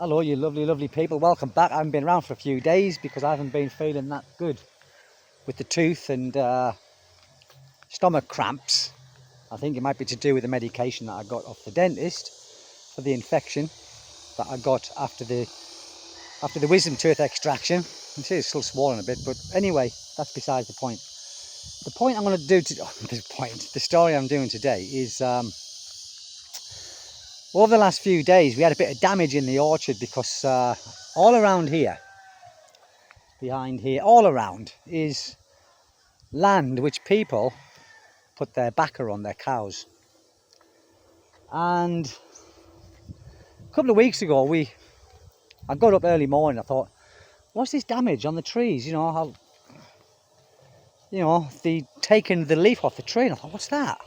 Hello, you lovely, lovely people. Welcome back. I haven't been around for a few days because I haven't been feeling that good with the tooth and stomach cramps. I think it might be to do with the medication that I got off the dentist for the infection that I got after the wisdom tooth extraction. You see it's still swollen a bit, but anyway, that's besides the point. The point I'm going to do the story I'm doing today is over the last few days we had a bit of damage in the orchard because all around here, behind here, all around is land which people put their backer on their cows. And a couple of weeks ago I got up early morning. I thought, what's this damage on the trees? They taken the leaf off the tree, and I thought, what's that?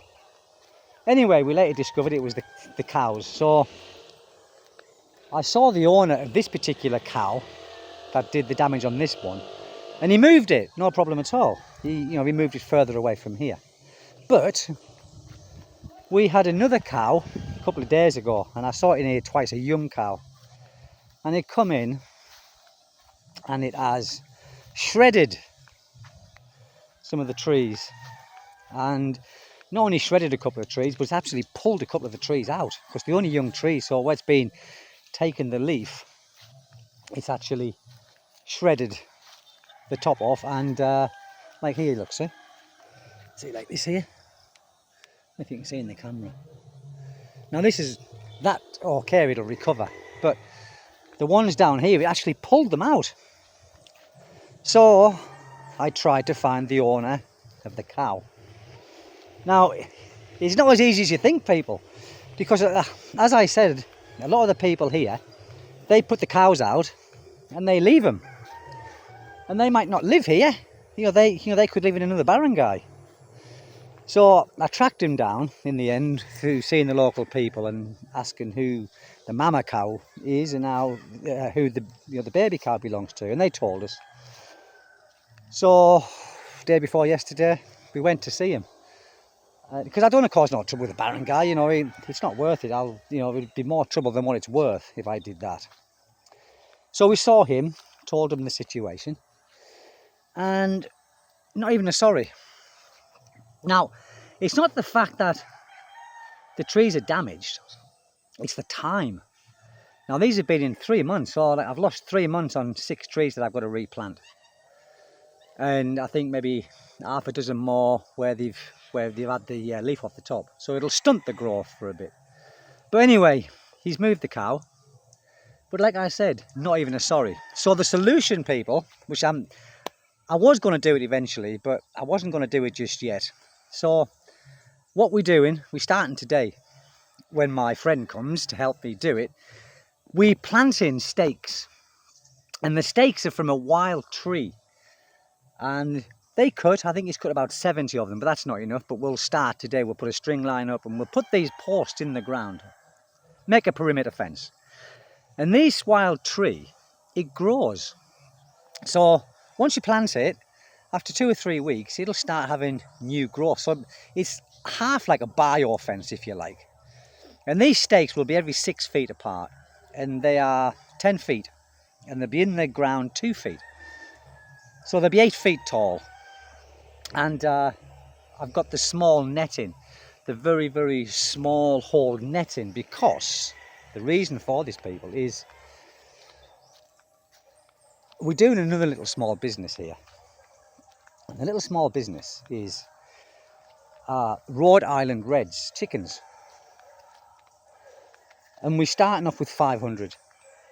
Anyway, we later discovered it was the cows. So I saw the owner of this particular cow that did the damage on this one, and he moved it, no problem at all. He moved it further away from here. But we had another cow a couple of days ago, and I saw it in here twice, a young cow, and it come in and it has shredded some of the trees, and not only shredded a couple of trees, but it's actually pulled a couple of the trees out because they're only young trees. So where it's been taken the leaf, it's actually shredded the top off, and like here, look, see like this here, if you can see in the camera. Now this is that okay, it'll recover, but the ones down here, it actually pulled them out. So I tried to find the owner of the cow. Now it's not as easy as you think, people, because as I said, a lot of the people here, they put the cows out and they leave them, and they might not live here. They could live in another barangay. So I tracked him down in the end through seeing the local people and asking who the mama cow is and who the baby cow belongs to, and they told us. So day before yesterday, we went to see him because I don't want to cause no trouble with the barangay. It's not worth it. It'd be more trouble than what it's worth if I did that. So we saw him, told him the situation, and not even a sorry. Now, it's not the fact that the trees are damaged, it's the time. Now, these have been in 3 months, so I've lost 3 months on 6 trees that I've got to replant. And I think maybe half a dozen more where they've had the leaf off the top. So it'll stunt the growth for a bit. But anyway, he's moved the cow. But like I said, not even a sorry. So the solution, people, which I was going to do it eventually, but I wasn't going to do it just yet. So what we're starting today, when my friend comes to help me do it, we planting stakes. And the stakes are from a wild tree. And I think he's cut about 70 of them, but that's not enough. But we'll start today. We'll put a string line up and we'll put these posts in the ground, make a perimeter fence. And this wild tree, it grows. So once you plant it, after 2 or 3 weeks, it'll start having new growth. So it's half like a bio fence, if you like. And these stakes will be every 6 feet apart, and they are 10 feet, and they'll be in the ground 2 feet. So they'll be 8 feet tall. And I've got the small netting, the very, very small hole netting, because the reason for this, people, is we're doing another little small business here. And the little small business is Rhode Island Reds chickens. And we're starting off with 500,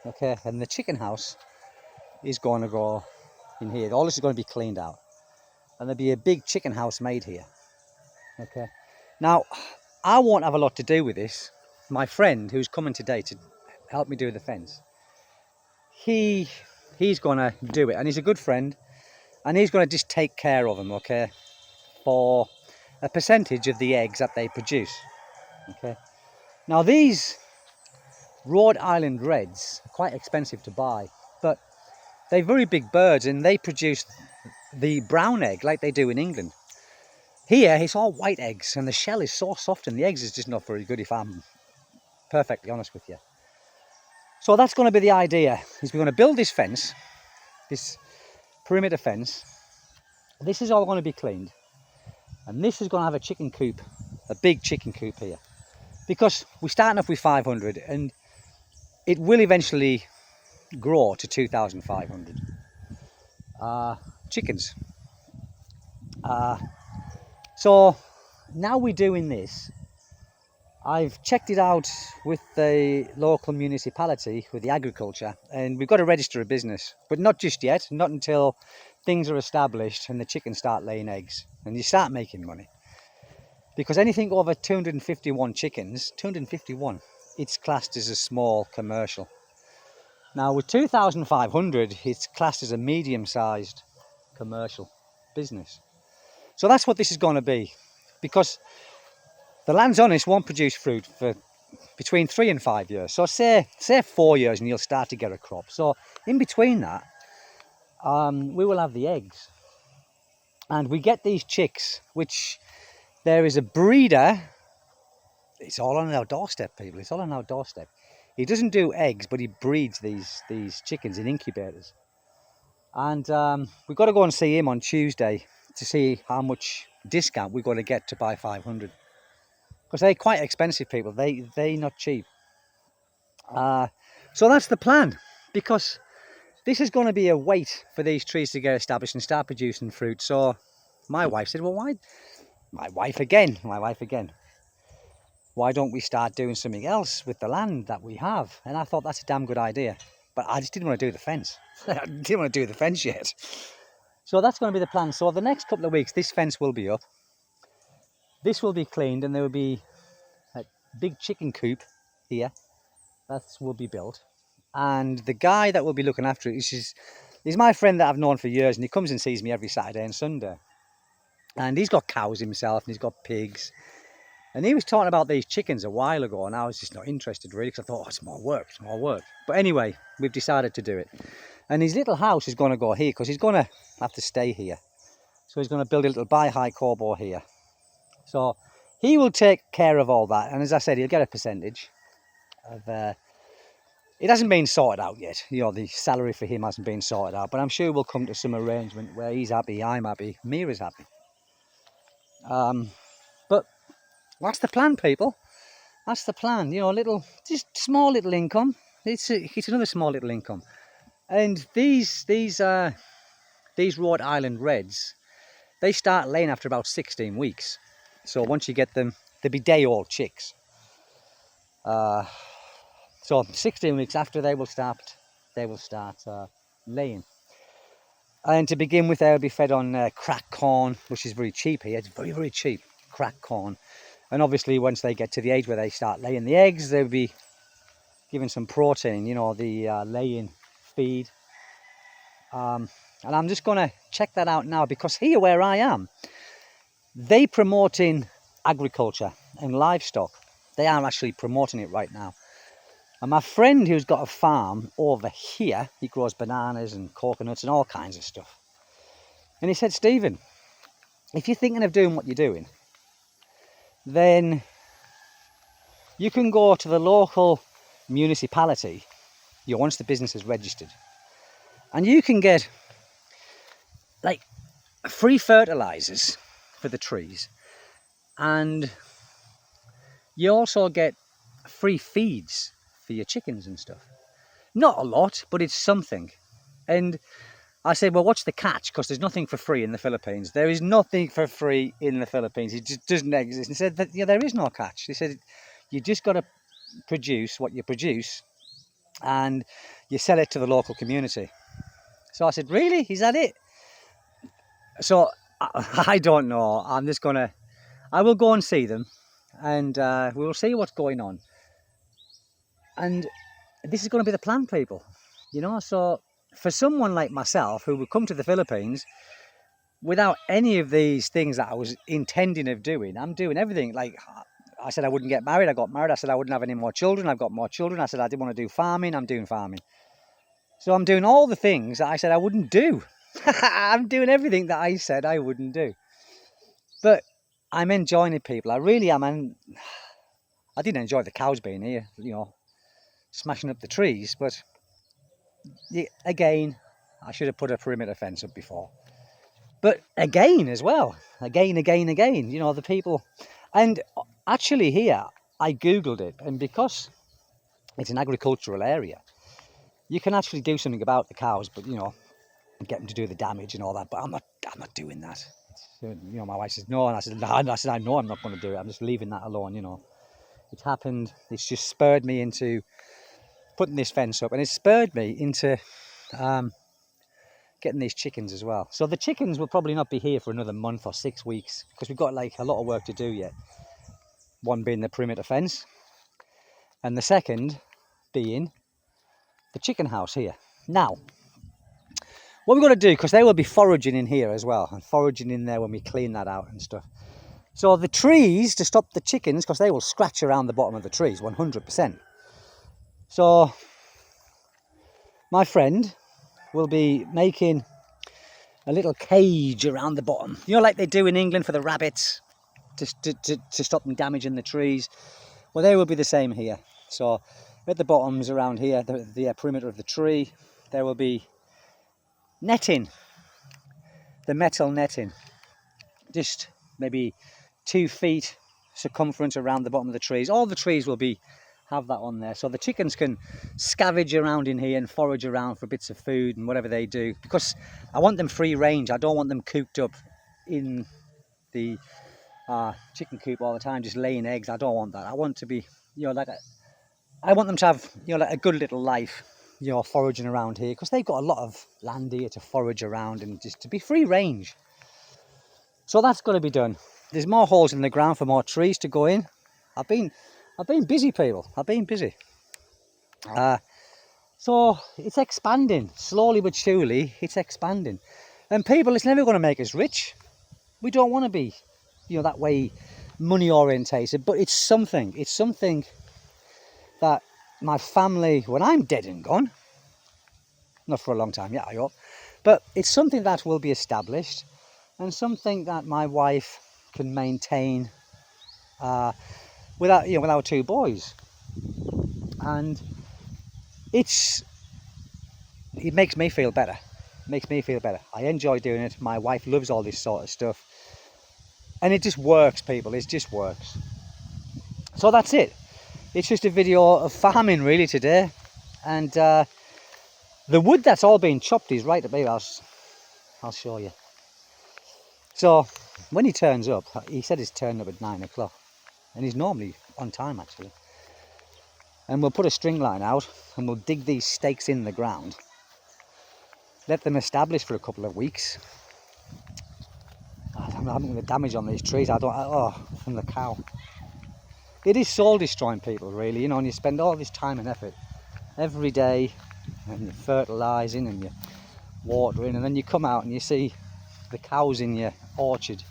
okay? And the chicken house is going to go in here. All this is going to be cleaned out. And there'll be a big chicken house made here, okay? Now, I won't have a lot to do with this. My friend, who's coming today to help me do the fence, he's going to do it. And he's a good friend. And he's going to just take care of them, okay? For a percentage of the eggs that they produce, okay? Now, these Rhode Island Reds are quite expensive to buy, but they're very big birds and they produce the brown egg like they do in England. Here, it's all white eggs and the shell is so soft and the eggs is just not very good, if I'm perfectly honest with you. So that's going to be the idea, is we're going to build this fence, this perimeter fence. This is all going to be cleaned. And this is going to have a chicken coop, a big chicken coop here. Because we're starting off with 500 and it will eventually grow to 2,500 chickens. So now we're doing this. I've checked it out with the local municipality, with the agriculture, and we've got to register a business, but not just yet, not until things are established and the chickens start laying eggs and you start making money. Because anything over 251 chickens, 251, it's classed as a small commercial. Now with 2,500, it's classed as a medium-sized commercial business. So that's what this is going to be, because the land's honest won't produce fruit for between 3 and 5 years. So say 4 years and you'll start to get a crop. So in between that, we will have the eggs. And we get these chicks, which there is a breeder. It's all on our doorstep, people. It's all on our doorstep. He doesn't do eggs, but he breeds these chickens in incubators. And we've got to go and see him on Tuesday to see how much discount we're going to get to buy 500. Because they're quite expensive, people. They're not cheap. So that's the plan. Because this is going to be a wait for these trees to get established and start producing fruit. So my wife said, well, why? My wife again. Why don't we start doing something else with the land that we have? And I thought that's a damn good idea. But I just didn't want to do the fence. I didn't want to do the fence yet. So that's going to be the plan. So the next couple of weeks, this fence will be up. This will be cleaned and there will be a big chicken coop here. That will be built. And the guy that will be looking after it is my friend that I've known for years, and he comes and sees me every Saturday and Sunday. And he's got cows himself, and he's got pigs. And he was talking about these chickens a while ago, and I was just not interested really, because I thought, oh, it's more work. But anyway, we've decided to do it. And his little house is going to go here, because he's going to have to stay here. So he's going to build a little Bi-Hi Corbo here. So he will take care of all that. And as I said, he'll get a percentage of... It hasn't been sorted out yet. You know, the salary for him hasn't been sorted out. But I'm sure we'll come to some arrangement where he's happy, I'm happy, Mira's happy. But that's the plan, people. That's the plan. You know, just small little income. It's another small little income. And these Rhode Island Reds, they start laying after about 16 weeks. So once you get them, they'll be day-old chicks. So 16 weeks after they will start laying. And to begin with, they'll be fed on cracked corn, which is very cheap here. It's very, very cheap, cracked corn. And obviously, once they get to the age where they start laying the eggs, they'll be given some protein, you know, the laying feed. And I'm just going to check that out now, because here where I am, they promoting agriculture and livestock. They are actually promoting it right now. And my friend who's got a farm over here, he grows bananas and coconuts and all kinds of stuff. And he said, Stephen, if you're thinking of doing what you're doing, then you can go to the local municipality, once the business is registered, and you can get like free fertilizers for the trees, and you also get free feeds for your chickens and stuff. Not a lot, but it's something. And I said, well, what's the catch? Because there's nothing for free in the Philippines. There is nothing for free in the Philippines. It just doesn't exist. And he said that, yeah, there is no catch. He said, you just got to produce what you produce and you sell it to the local community. So I said, really? Is that it? So I don't know. I will go and see them, and we'll see what's going on. And this is going to be the plan, people. You know, so for someone like myself who would come to the Philippines without any of these things that I was intending of doing, I'm doing everything. Like I said, I wouldn't get married. I got married. I said I wouldn't have any more children. I've got more children. I said I didn't want to do farming. I'm doing farming. So I'm doing all the things that I said I wouldn't do. I'm doing everything that I said I wouldn't do. But I'm enjoying it, people. I really am. And I didn't enjoy the cows being here, you know. smashing up the trees. But again, I should have put a perimeter fence up before. But again as well, again, you know, the people. And actually here, I Googled it, and because it's an agricultural area, you can actually do something about the cows, but, you know, get them to do the damage and all that. But I'm not doing that. You know, my wife says, no, and I said, no, I know I'm not going to do it. I'm just leaving that alone, you know. It's happened. It's just spurred me into putting this fence up, and it's spurred me into getting these chickens as well. So the chickens will probably not be here for another month or 6 weeks, because we've got like a lot of work to do yet. One being the perimeter fence, and the second being the chicken house here. Now, what we've got to do, because they will be foraging in here as well, and foraging in there when we clean that out and stuff. So the trees, to stop the chickens, because they will scratch around the bottom of the trees, 100%. So my friend will be making a little cage around the bottom. You know, like they do in England for the rabbits, to stop them damaging the trees. Well, they will be the same here. So at the bottoms around here, the perimeter of the tree, there will be netting, the metal netting, just maybe 2 feet circumference around the bottom of the trees. All the trees will have that on there, so the chickens can scavenge around in here and forage around for bits of food and whatever they do, because I want them free range. I don't want them cooped up in the chicken coop all the time, just laying eggs. I don't want that. I want to be, you know, I want them to have, you know, like a good little life, you know, foraging around here, because they've got a lot of land here to forage around and just to be free range. So that's got to be done. There's more holes in the ground for more trees to go in. I've been busy, people. I've been busy. So it's expanding, slowly but surely. It's expanding, and people, it's never going to make us rich. We don't want to be, you know, that way money orientated. But it's something. It's something that my family, when I'm dead and gone, not for a long time yet, I hope, but it's something that will be established, and something that my wife can maintain with our 2 boys. And it makes me feel better. I enjoy doing it. My wife loves all this sort of stuff, and it just works, people. It just works. So that's it. It's just a video of farming really today, and the wood that's all been chopped is right up here. I'll show you. So when he turns up, he said he's turning up at 9 o'clock, and he's normally on time actually. And we'll put a string line out, and we'll dig these stakes in the ground, let them establish for a couple of weeks. I'm having the damage on these trees. From the cow. It is soul destroying, people, really, you know, and you spend all this time and effort every day, and you're fertilising and you're watering, and then you come out and you see the cows in your orchard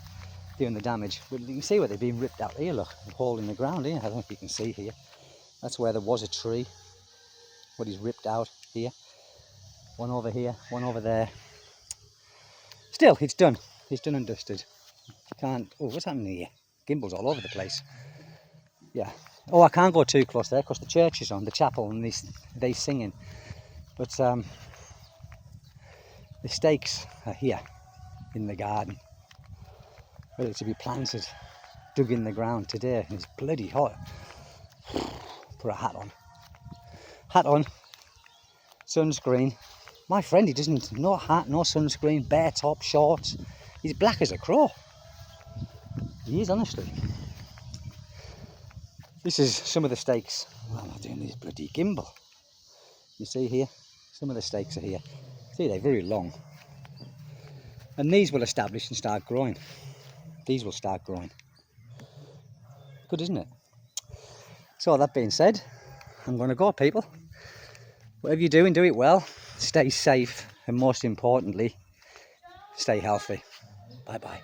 doing the damage. Well, you can see where they've been ripped out here. Look, a hole in the ground here. I don't know if you can see here. That's where there was a tree. What he's ripped out here. One over here, one over there. Still, it's done. It's done and dusted. You can't. Oh, what's happening here? Gimbals all over the place. Yeah. Oh, I can't go too close there because the church is on, the chapel, and they singing. But the stakes are here in the garden, ready to be planted, dug in the ground today. It's bloody hot. Put a hat on, sunscreen. My friend, he doesn't, no hat, no sunscreen, bare top, shorts. He's black as a crow. He is, honestly. This is some of the stakes. Well, I'm not doing this bloody gimbal. You see here, some of the stakes are here. See, they're very long. And these will establish and start growing. These will start growing. Good, isn't it? So that being said, I'm going to go, people. Whatever you're doing, do it well. Stay safe, and most importantly, stay healthy. Bye-bye.